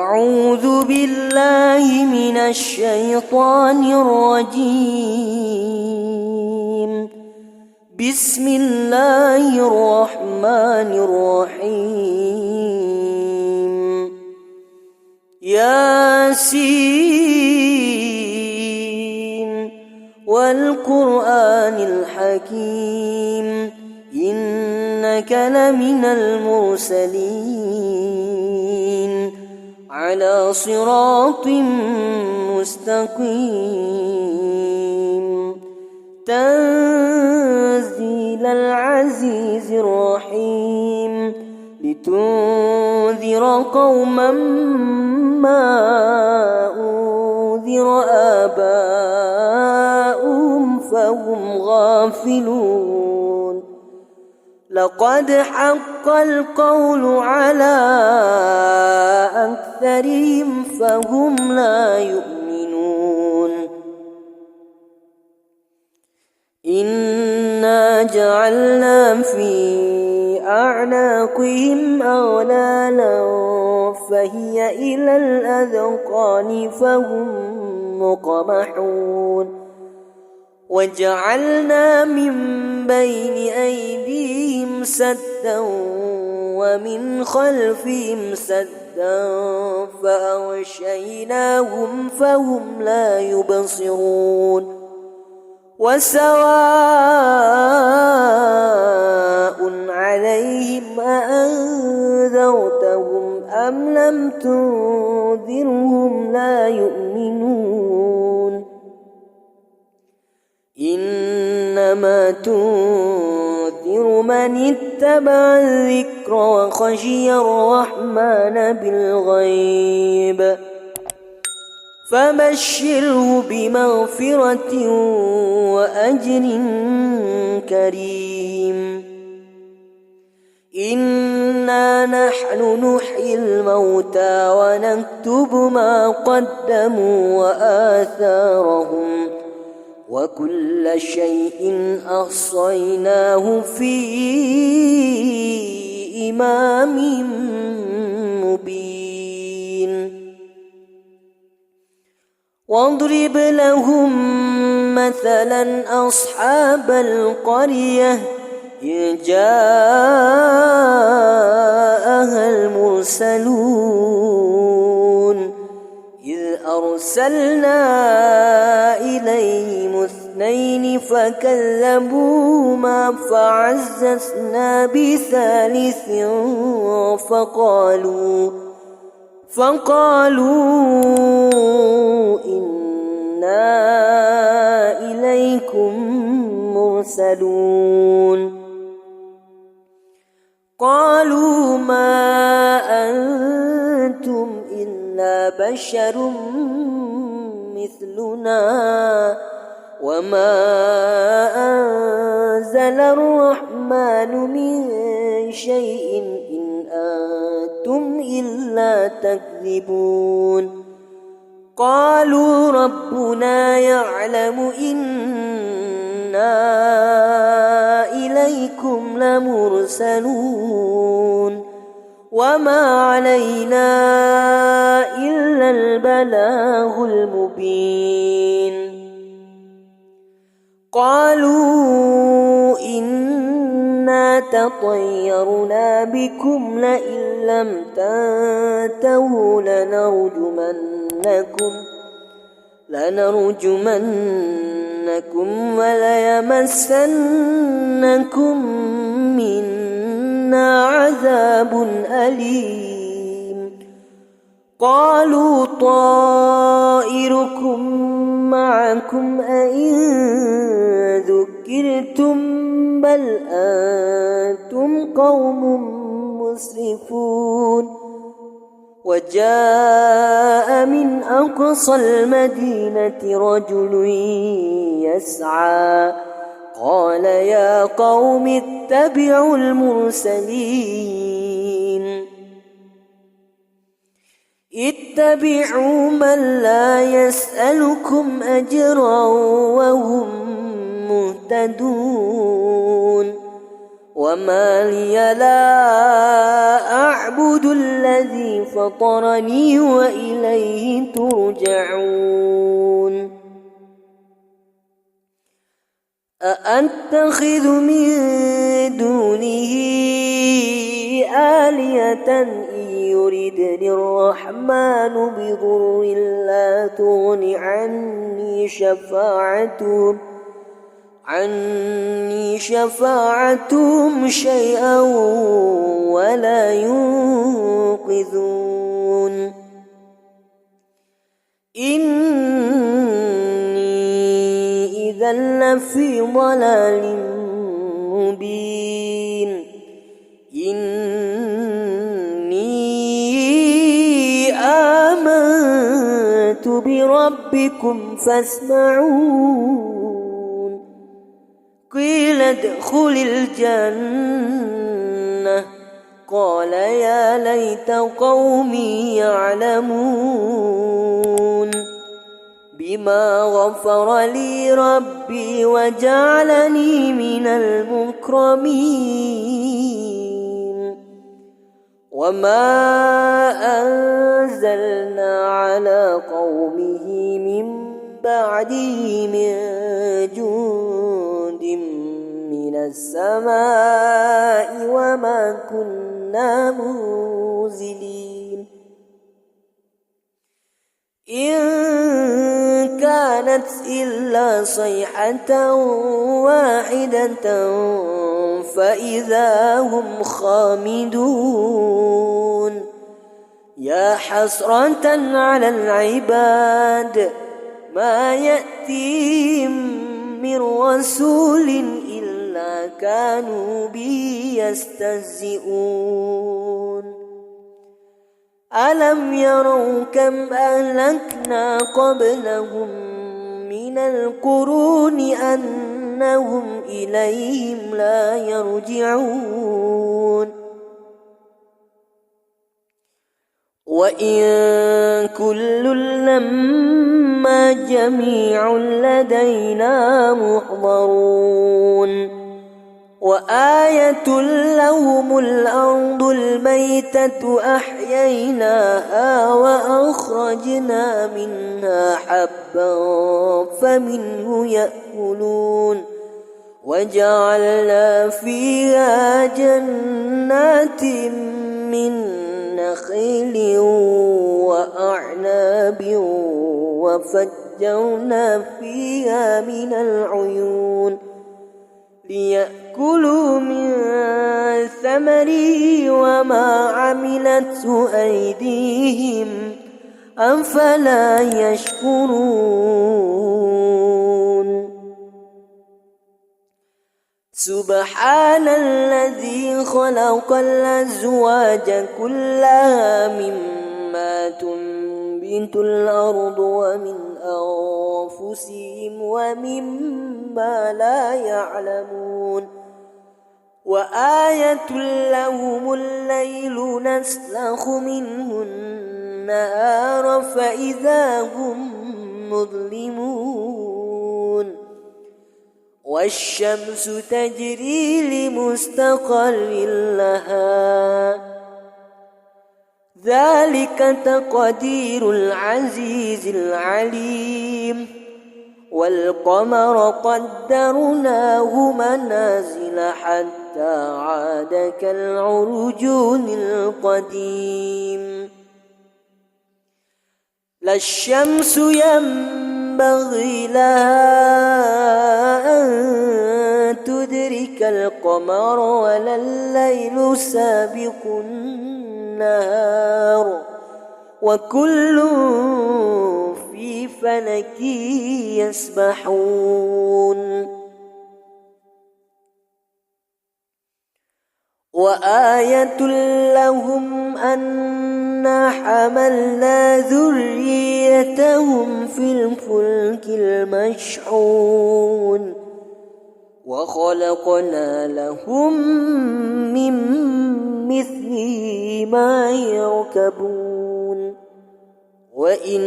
أعوذ بالله من الشيطان الرجيم. بسم الله الرحمن الرحيم. ياسين والقرآن الحكيم إنك لمن المرسلين على صراط مستقيم تنزيل العزيز الرحيم لتنذر قوما ما أنذر آباؤهم فهم غافلون. لقد حق القول على أكثرهم فهم لا يؤمنون. إنا جعلنا في أعناقهم أغلالا فهي إلى الأذقان فهم مقمحون. وجعلنا من بين أيديهم سدا ومن خلفهم سدا فأغشيناهم فهم لا يبصرون. وسواء عليهم أأنذرتهم أم لم تنذرهم لا يؤمنون. إنما تنذر من اتبع الذكر وخشي الرحمن بالغيب فبشره بمغفرة وأجر كريم. إنا نحن نحيي الموتى ونكتب ما قدموا وآثارهم وكل شيء أحصيناه في إمام مبين. واضرب لهم مثلا أصحاب القرية إذ جاءها المرسلون إذ أرسلنا إليهم اثنين فكذبوهما فعززنا بثالث فقالوا إنا إليكم مرسلون. قالوا ما أنتم إلا بشر مثلنا وما أنزل الرحمن من شيء إن أنتم إلا تكذبون. قالوا ربنا يعلم إنا إليكم لمرسلون وما علينا إلا البلاغ المبين. قالوا إنا تطيرنا بكم لئن لم تنتهوا لنرجمنكم وليمسنكم منا عذاب أليم. قالوا طائركم معكم أئن ذكرتم بل أنتم قوم مسرفون. وجاء من أقصى المدينة رجل يسعى قال يا قوم اتبعوا المرسلين اتبعوا من لا يسألكم أجرا وهم مهتدون. وما لي لا أعبد الذي فطرني وإليه ترجعون أأتخذ من دونه آلهة إن يردني الرحمن بضر لا تغن عني شفاعتهم شيئا ولا ينقذون إني إذا لفي ضلال مبين إني آمنت بربكم فاسمعون قيل ادخل الجنة قال يا ليت قومي يعلمون بما غفر لي ربي وجعلني من المكرمين وما أنزلنا على قومه من بعده من جند من السماء وما كنا منزلين إن كانت إلا صيحة واحدة فإذا هم خامدون يا حسرة على العباد ما يأتيهم من رسول إلا كانوا به يستهزئون ألم يروا كم أهلكنا قبلهم من القرون أنهم إليهم لا يرجعون وإن كل لما جميع لدينا محضرون وآية لهم الأرض الميتة أحييناها وأخرجنا منها حبا فمنه يأكلون وجعلنا فيها جنات من نخيل وأعناب وفجرنا فيها من العيون ليأكلوا من ثمره وما عملته أيديهم أفلا يشكرون سبحان الذي خلق الأزواج كلها مما تنبت الأرض ومن أنفسهم ومما لا يعلمون وآية لهم الليل نسلخ منه النهار فإذا هم مظلمون والشمس تجري لمستقر لها ذلك تقدير العزيز العليم والقمر قدرناه منازل حتى عاد كالعرجون القديم لا الشمس ينبغي لها أن تدرك القمر ولا الليل سابق النهار وكل في فلك يسبحون وآية لهم أنا حملنا ذريتهم في الفلك المشحون وخلقنا لهم من مثله ما يركبون وإن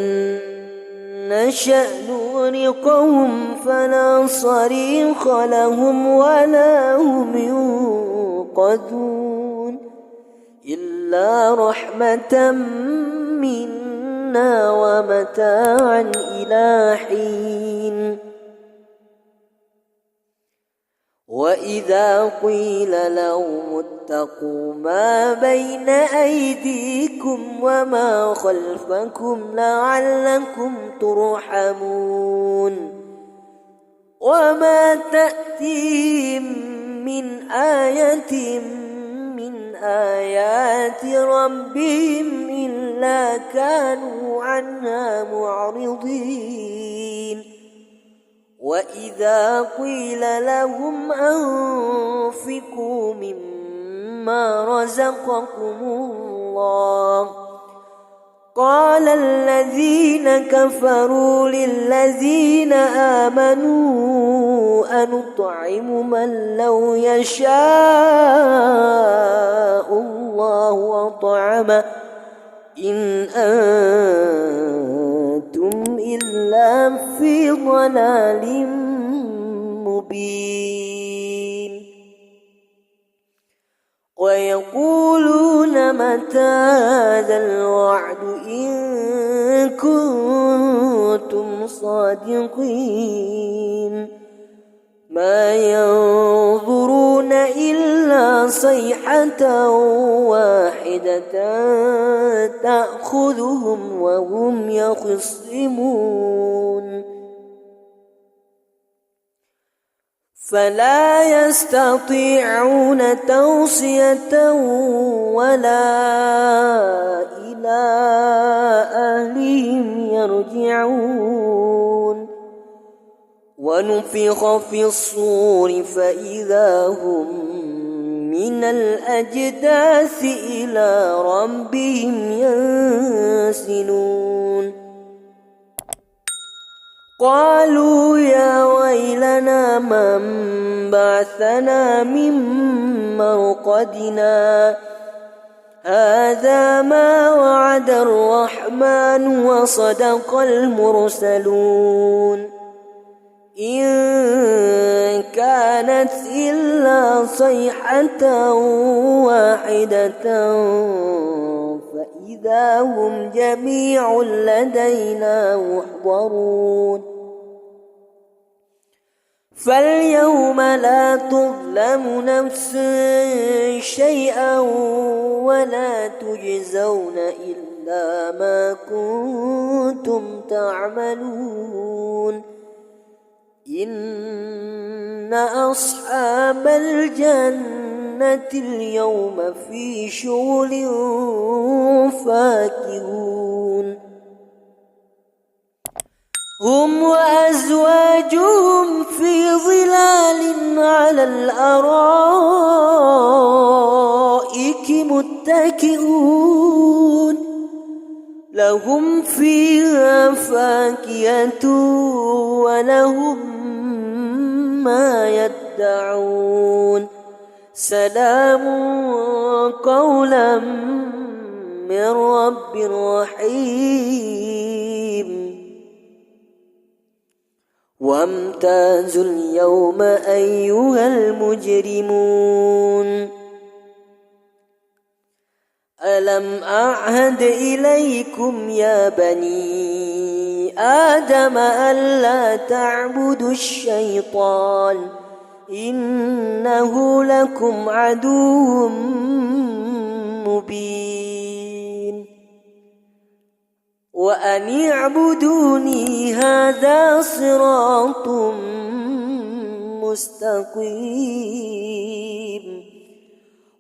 نشأ نغرقهم فلا صريخ لهم ولا هم ينقذون إلا إلا رحمة منا ومتاعا إلى حين وإذا قيل لهم اتقوا ما بين أيديكم وما خلفكم لعلكم ترحمون وما تأتيهم من آية من آيات ربهم إلا كانوا عنها معرضين وإذا قيل لهم أنفقوا مما رزقكم الله قال الذين كفروا للذين آمنوا أنطعم من لو يشاء الله أطعمه إن أنتم إلا في ضلال مبين ويقولون متى هذا الوعد إن كنتم صادقين ما ينظرون إلا صيحة واحدة تأخذهم وهم يخصمون فلا يستطيعون توصية ولا إلى أهلهم يرجعون ونفخ في الصور فإذا هم من الأجداث إلى ربهم ينسلون قالوا يا ويلنا من بعثنا من مرقدنا هذا ما وعد الرحمن وصدق المرسلون إن كانت إلا صيحة واحدة فإذا هم جميع لدينا محضرون فاليوم لا تظلم نفس شيئا ولا تجزون إلا ما كنتم تعملون إن أصحاب الجنة اليوم في شغل فاكهون هم وأزواجهم في ظلال على الأرائك متكئون لهم فيها فاكهة ولهم ما يدعون سلام قولا من رب رحيم وامتازوا اليوم أيها المجرمون ألم أعهد إليكم يا بني آدم ألا تعبدوا الشيطان إنه لكم عدو مبين وأن اعبدوني هذا صراط مستقيم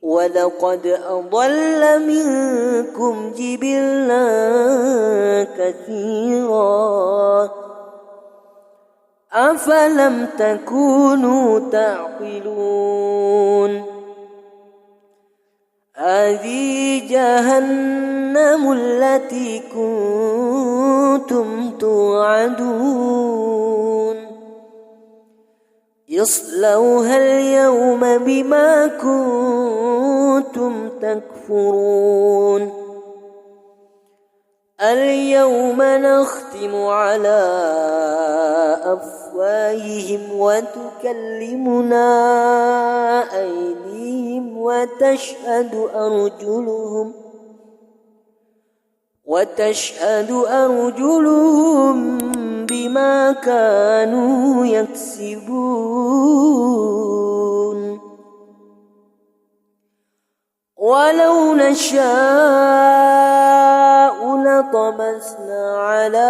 ولقد أضل منكم جبلا كثيرا أفلم تكونوا تعقلون هذه جهنم التي كنتم توعدون اصلوها اليوم بما كنتم تكفرون اليوم نختم على أفواههم وتكلمنا أيديهم وتشهد أرجلهم بما كانوا يكسبون ولو نشاء لطمسنا على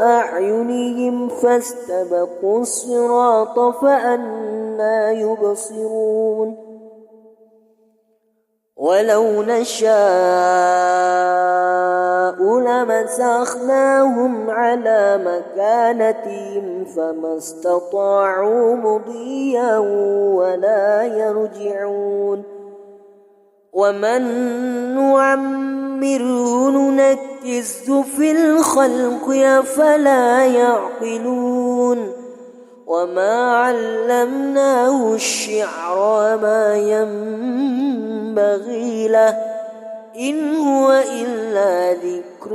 أعينهم فاستبقوا الصراط فأنى يبصرون ولو نشاء لمسخناهم على مكانتهم فما استطاعوا مضيا ولا يرجعون ومن نعمره ننكسه في الخلق أفلا يعقلون وما علمناه الشعر وما ينبغي له إن هو إلا ذكر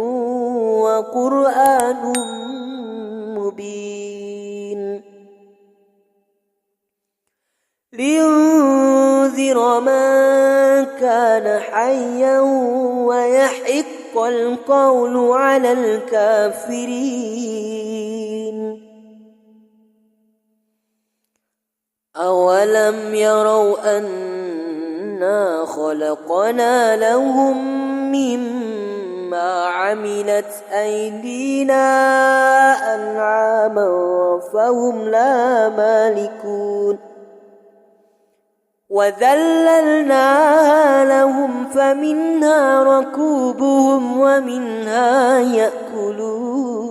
وقرآن مبين لينذر من كان حيا ويحق القول على الكافرين أولم يروا أنا خلقنا لهم مما عملت أيدينا أنعاما فهم لا مالكون وذللناها لهم فمنها ركوبهم ومنها يأكلون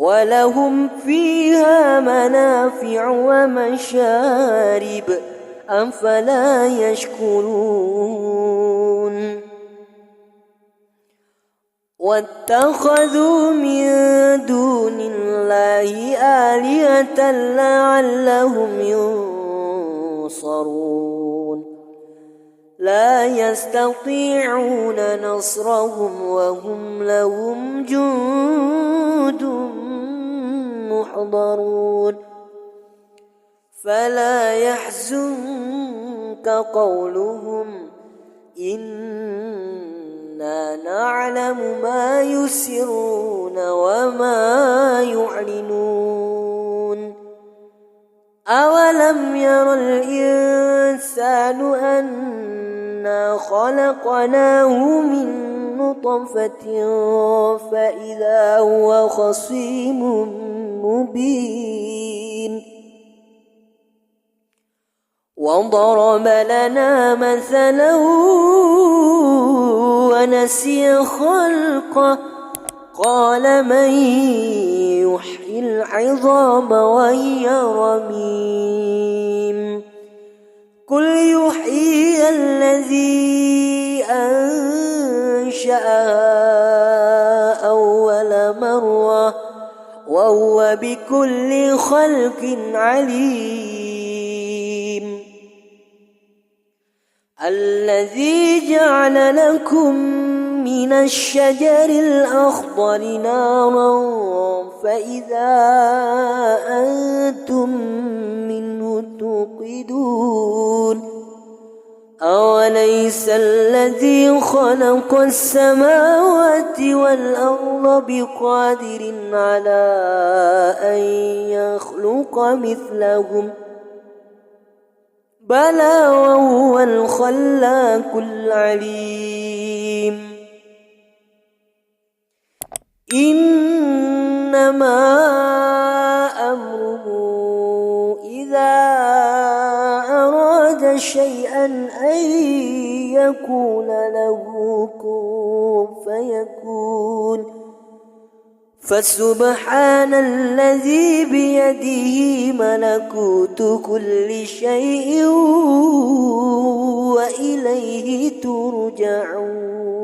ولهم فيها منافع ومشارب أفلا يشكرون واتخذوا من دون الله آلهة لعلهم ينصرون لا يستطيعون نصرهم وهم لهم جند محضرون فلا يحزنك قولهم إنا نعلم ما يسرون وما يعلنون أولم ير الإنسان أنا خلقناه من نطفة فإذا هو خصيم مبين وضرب لنا مثلا ونسي خلقه قال من يحيي العظام وهي رميم قل يحيي الذي أنشأها أول مرة وهو بكل خلق عليم الذي جعل لكم من الشجر الأخضر نارا فإذا أنتم منه توقدون أوليس الذي خلق السماوات والأرض بقادر على أن يخلق مثلهم بلى وهو الخلاق العليم إنما أمره إذا أراد شيئا أن يكون له كن فيكون فسبحان الذي بيده ملكوت كل شيء وإليه ترجعون